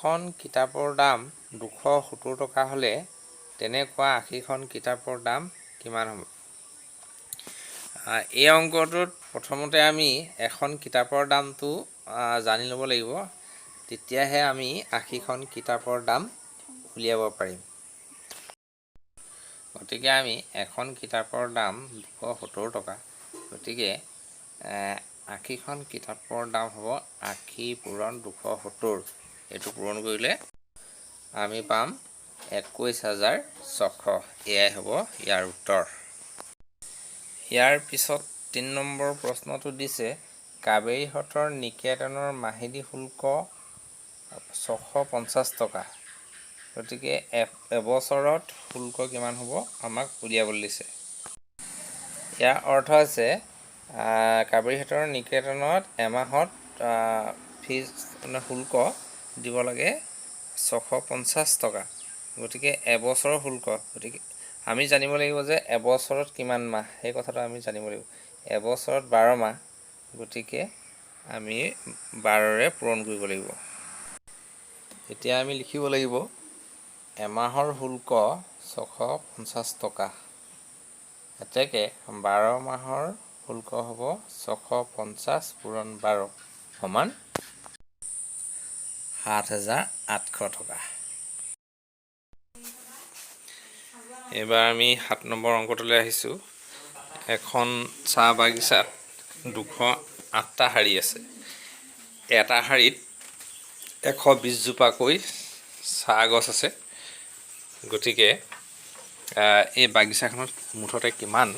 এখন কিতাপৰ দাম 270 টকা হ'লে তেনেকুৱা 80খন কিতাপৰ দাম কিমান হ'ব? এই অংকটোত প্ৰথমতে আমি এখন কিতাপৰ দামটো জানি ল'ব লাগিব, তেতিয়াহে আমি 80খন কিতাপৰ দাম উলিয়াব পাৰিম। গতিকে আমি এখন কিতাপৰ দাম 270 টকা, গতিকে 80খন কিতাপৰ দাম হ'ব 80 পূৰণ 270। এইটো পূৰণ কৰিলে আমি পাম 21,600। এয়াই হ'ব ইয়াৰ উত্তৰ। ইয়াৰ পিছত 3 নম্বৰ প্ৰশ্নটো দিছে, কাবেৰীহটৰ নিকেতনৰ মাহিলী শুল্ক 650 টকা। গতিকে এবছৰত শুল্ক কিমান হ'ব আমাক উলিয়াবলৈ দিছে। ইয়াৰ অৰ্থ হৈছে কাবেৰীহটৰ নিকেতনত এমাহত ফিজ শুল্ক দিব লাগে 650 টকা। গতিকে এবছৰৰ শুল্ক, গতিকে আমি জানিব লাগিব যে এবছৰত কিমান মাহ, সেই কথাটো আমি জানিব লাগিব। এবছৰত 12 মাহ, গতিকে আমি 12ৰে পূৰণ কৰিব লাগিব। এতিয়া আমি লিখিব লাগিব এমাহৰ শুল্ক 650 টকা, এতেকে 12 মাহৰ শুল্ক হ'ব 650 পূৰণ 12 সমান 7,800 টকা। এইবাৰ আমি 7 নম্বৰ অংকটোলৈ আহিছোঁ। এখন চাহ বাগিচাত 208টা শাৰী আছে। এটা শাৰীত 120 জোপাকৈ চাহ গছ আছে। গতিকে এই বাগিচাখনত মুঠতে কিমান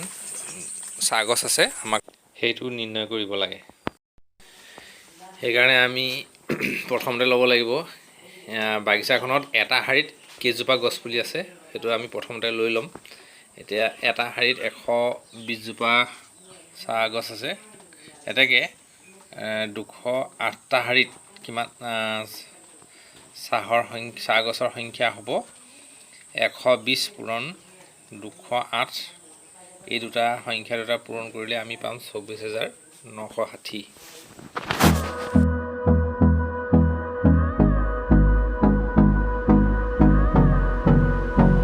চাহ গছ আছে আমাক সেইটো নিৰ্ণয় কৰিব লাগে। সেইকাৰণে আমি প্ৰথমতে ল'ব লাগিব বাগিচাখনত এটা শাৰীত কেইজোপা গছপুলি আছে, সেইটো আমি প্ৰথমতে লৈ ল'ম। এতিয়া এটা শাৰীত 120 জোপা চাহ গছ আছে, এতেকে 208টা শাৰীত কিমান চাহ গছৰ সংখ্যা হ'ব 120 পূৰণ 208। এই দুটা সংখ্যা পূৰণ কৰিলে আমি পাম 24,960।